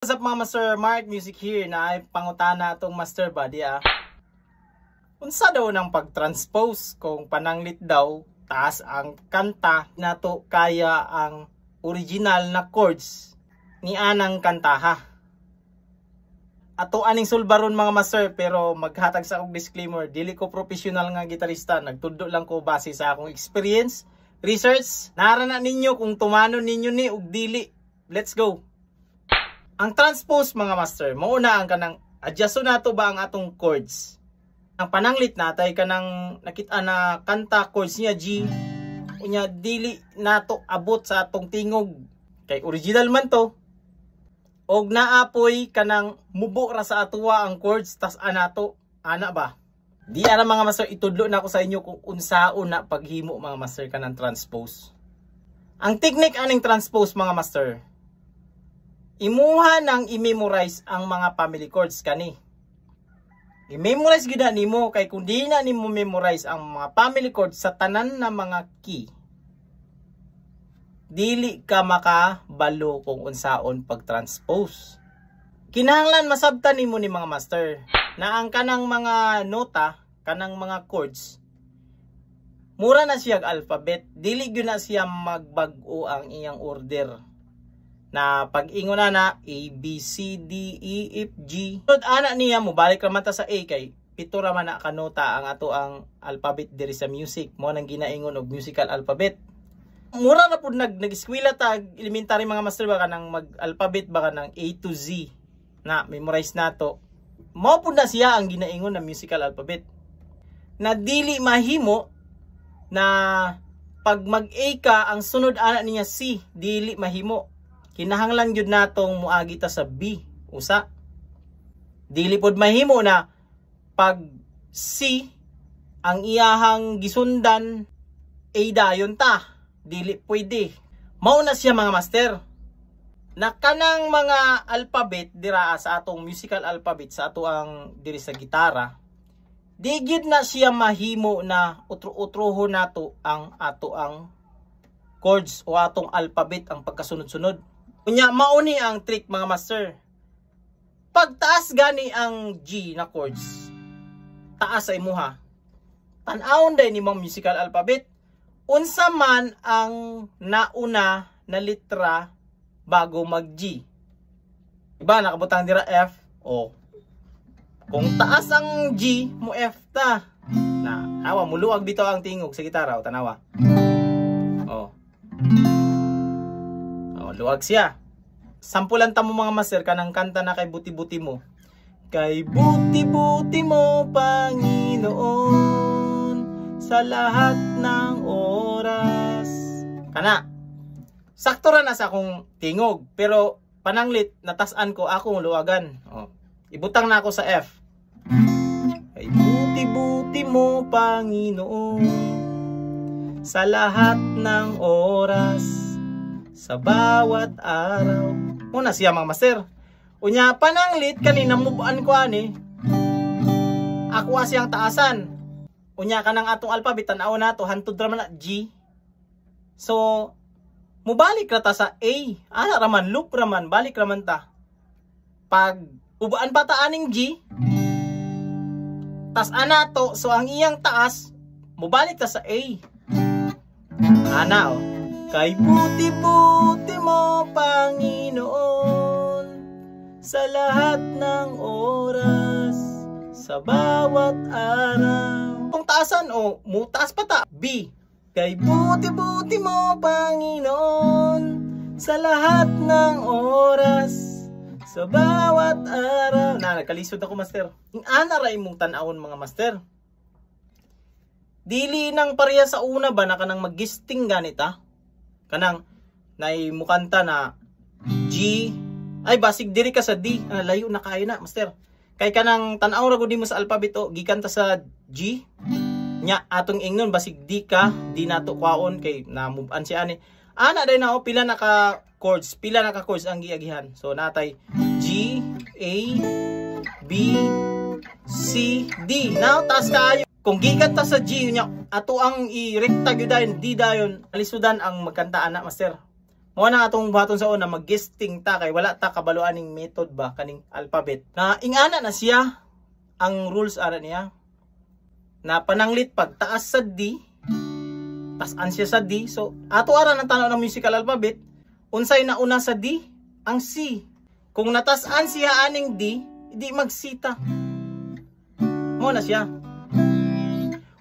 What's up mga Master? Mark Music here na ay pangutana itong Master Buddy Unsa daw ng pag-transpose kung pananglit daw taas ang kanta na to kaya ang original na chords ni anang kantaha. Ato aning sulbaron mga Master, pero maghatag sa akong disclaimer, dili ko professional nga gitarista, nagtudlo lang ko base sa akong experience, research. Narana ninyo kung tumanon ninyo ni ug dili. Let's go. Ang transpose mga Master, mauna ang kanang adjust nato ba ang atong chords. Ang pananglit natay kanang nakita na kanta chords niya G, unya dili nato abot sa atong tingog. Kay original man to. Og naapoy kanang mubo ra sa atuwa ang chords tas anato ana ba. Di ara mga Master, itudlo na ko sa inyo kung unsaon na paghimo mga Master kanang transpose. Ang technique aning transpose mga Master, imuha nang i-memorize ang mga family chords kani. I-memorize gyud nimo kay kung di na nimo memorize ang mga family chords sa tanan na mga key, dili ka makabalo kung unsaon pag-transpose. Kinahanglan masabtan nimo ni mga Master na ang kanang mga nota, kanang mga chords, mura na siya alphabet, dili gyud na siya magbag-o ang iyang order. Na pag-ingon na A, B, C, D, E, F, G. Sunod ana niya mo balik raman ta sa A kay pito raman na kanota ang ato ang alphabet diri sa music. Mo nang ginaingon og musical alphabet. Mura na pud nag-eskwela ta elementary mga Master ba kanang mag-alphabet ba kanang A to Z na memorize nato. Mao pud na siya ang ginaingon na musical alphabet. Na dili mahimo na pag mag-A ka ang sunod ana niya C, dili mahimo. Kinahanglan jud natong muagi ta sa B usa. Dili pod mahimo na pag C ang iyahang gisundan A dayon ta. Dili pwede. Mao na siya mga Master. Na kanang mga alphabet dira sa atong musical alphabet sa ato ang diri sa gitara, di gyud na siya mahimo na utro-utrohon nato ang ato ang chords o atong alphabet ang pagkasunod-sunod. Unya mauni ang trick mga Master. Pagtaas gani ang G na chords, taas sa imuha. Tan-awon day ni mong musical alphabet. Unsa man ang nauna na litra bago mag G. Diba nakabutang dira F o. Kung taas ang G mo F ta. Na awa muluwag bitaw ang tingog sa gitara o tanawa. Oh. Luwag siya. Sampulan ta mo mga Master kanang kanta na kay buti-buti mo. Kay buti-buti mo Panginoon sa lahat ng oras. Kana. Sakto ra na sa akong tingog, pero pananglit natasan ko akong luwagan. Oh. Ibutang na ako sa F. Kay buti-buti mo Panginoon sa lahat ng oras. Sa bawat araw. Muna siya mga Master. Unya pananglit kanina mubuan ko ani. Ako siyang taasan. Unya kanang atong alphabet tan-aw nato hantud ra man na G. So mubalik ra ta sa A. Ana raman loop raman balik raman ta. Pag ubaan pa ta aning G, tas ana to, so ang iyang taas mubalik ta sa A. Ana Kay buti-buti mo Panginoon sa lahat ng oras, sa bawat araw. Kung taasan o mutaas pa ta B. Kay buti-buti mo Panginoon sa lahat ng oras, sa bawat araw. Nagkalisod ako Master. Ana ra imong tan-awon mga Master. Dili nang pareha sa una ba na kanang maggisting ganita? Kanang nay mukanta na G, ay basig diri ka sa D, layo na kayo na Master. Kay kanang tan-aw ra gud mo sa alphabet o gikanta sa G nya atong ingnon basig D ka, di nato kwaon kay na move on si ani. Ana day na o pila na ka chords ang giagihan. So natay G, A, B, C, D. Now taas kaayo. Kung gikan ta sa G nya ato ang i-rekta gyud dayon D dayon alisudan ang magkanta ana Master. Mao na atong buhaton sa una mag-guessing ta kay wala ta kabaluan ning method ba kaning alphabet. Na ingana na siya ang rules ara niya. Na pananglit pag taas sa D, taas-an siya sa D. So ato ara nang tanaw ng musical alphabet, unsay nauna sa D? Ang C. Kung natas-an siya aning D, di magsita. Mao na siya.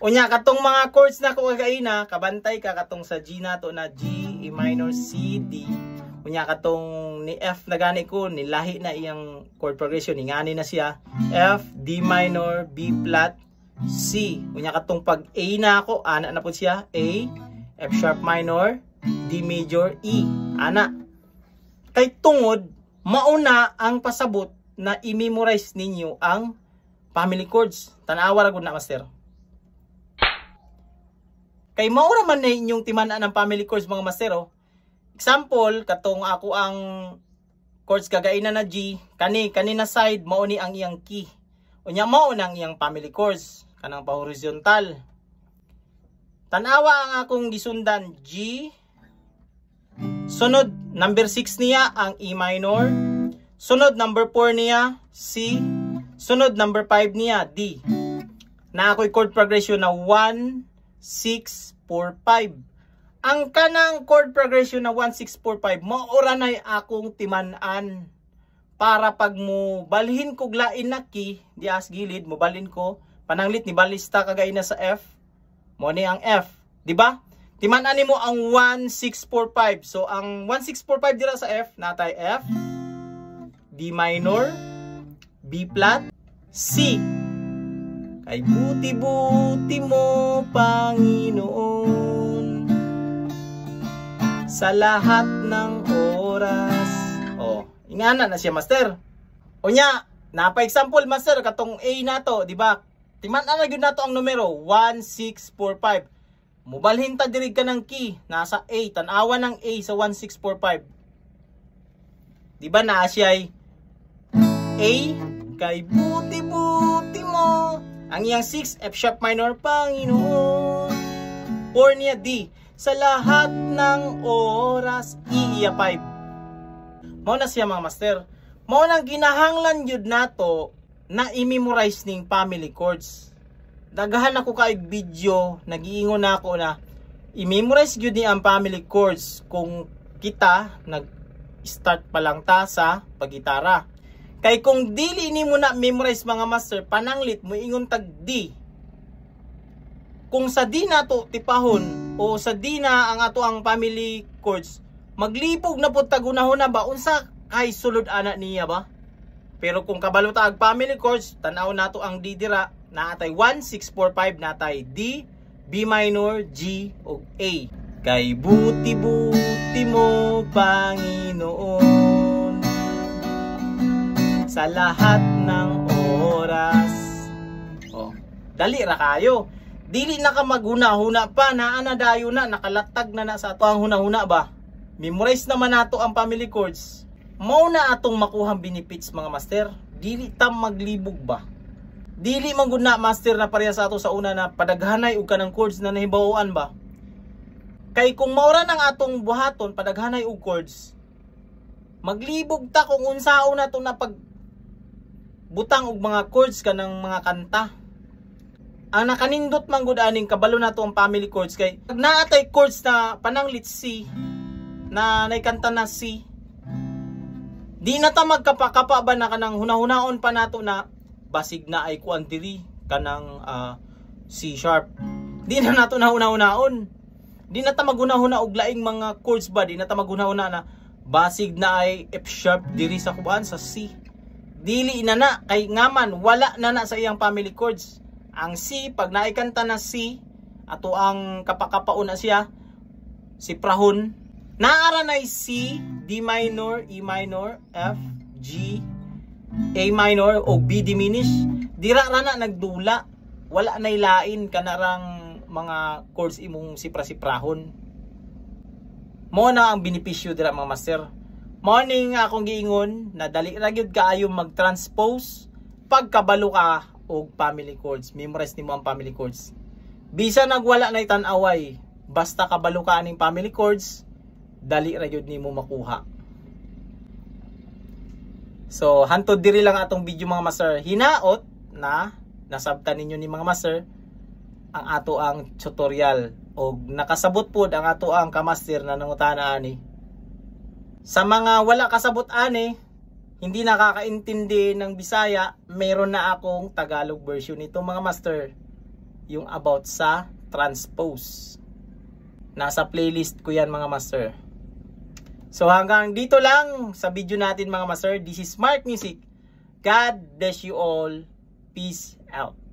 Unya katong mga chords na ko kagaina, kabantay ka katong sa G nato na G, E minor, C, D. Unya katong ni F na gani ko, nilahi na iyang chord progression, ingani na siya. F, D minor, B flat, C. Unya katong pag A na ako, ana na po siya. A, F sharp minor, D major, E. Ana. Kay tungod, mauna ang pasabot na i-memorize ninyo ang family chords. Tanawa ra gud na master. Kay maura man na inyong timanan ng family chords mga mastero. Example, katong ako ang chords kagaina na G, kanina side mao ni ang iyang key. Unya mao nang iyang family chords kanang pa horizontal. Tanawa ang akong gisundan G. Sunod number 6 niya ang E minor. Sunod number 4 niya C. Sunod number 5 niya D. Na ako'y chord progression na 1 6, 4, 5. Ang kanang chord progression na 1, 6, 4, 5, maura na akong timanan. Para pag mo balhin ko glain na key, di as gilid, mo balhin ko, pananglit ni balista kagay na sa F, mo ni ang F. Diba? Timanan mo ang 1, 6, 4, 5. So, ang 1, 6, 4, 5 dira sa F, natay F, D minor, B flat, C. Kay buti-buti mo, Panginoon, sa lahat ng oras. Oh, ingana na siya, master. Unya, napa-example, master, katong A na to, di ba? Timan-an na yun na to ang numero, 1, 6, 4, 5. Mubalhin ta dirig ka ng key, nasa A, tanawa ng A sa 1, 6, 4, 5. Di ba na siya ay A, kay buti-buti mo. Ang iyang 6, F sharp minor, Panginoon. 4 niya D, sa lahat ng oras, E iya 5. Mao na siya mga master. Mao nang ginahanglan yun nato na i-memorize ning family chords. Dagahan ako kay video, nag-iingon na ako na i-memorize yun ni ang family chords kung kita nag-start pa lang ta sa paggitara. Kay kung dili ni mo na memorize mga master, pananglit mo ingon tag D. Kung sa D na to tipahon o sa D na ang ato ang family chords, maglipog na po tagunahon na ba unsa kay sulod ana niya ba? Pero kung kabalo ta ag family chords, tanaw nato ang D dira, naatay 1 6 4 5, natay D, B minor, G ug A. Kay buti-buti mo, Panginoon, sa lahat ng oras. Oh, dali ra kayo. Dili na ka maghuna-huna pa, naana dayo na, nakalatag na sa ato ang huna-huna ba? Memorize naman nato ang family chords. Mao na atong makuhang benefits mga master. Dili tam maglibog ba? Dili man gud na master na pareha sa ato sa una na padaghanay og kanang chords na nahibawoan ba? Kay kung maura nang atong buhaton padaghanay og chords, maglibog ta kung unsaon na to na pag butang og mga chords kanang mga kanta. Ang nakanindot man gud aning kabalo nato ang family chords kay pag naatay chords na pananglit C na naikanta na C, di na ta magkapakapa ba na kanang hunahunaon pa nato na basig na ay kuan diri kanang C sharp. Di na nato na hunahunaon. Di na ta maghunahuna og laing mga chords ba, di na ta maghunahuna na basig na ay F sharp diri sa kuan sa C. Dili na na kay ngaman wala na na sa iyang family chords. Ang C pag naikanta na C ato ang kapakapaon na siya si prahon, naara na C, D minor, E minor, F, G, A minor o B diminish. Dira ra na nagdula, wala na ilain kanarang mga chords imong sipra-siprahon. Mo na ang benepisyo dira mga master. Morning akong giingon na dali ra gyud kaayo mag-transpose pagkabalo ka og family chords. Memorize nimo ang family chords. Bisa nagwala na tan-away, basta kabalo ka aning family chords, dali ra gyud nimo makuha. So hantod diri lang atong video mga master. Hinaot na nasabtan ninyo ni mga master ang ato ang tutorial og nakasabot pod ang ato ang kamaster na nangutana ani. Sa mga wala kasabot ani, hindi nakakaintindi ng Bisaya, meron na akong Tagalog version nito mga master. Yung about sa transpose. Nasa playlist ko yan mga master. So hanggang dito lang sa video natin mga master. This is Smart Music. God bless you all. Peace out.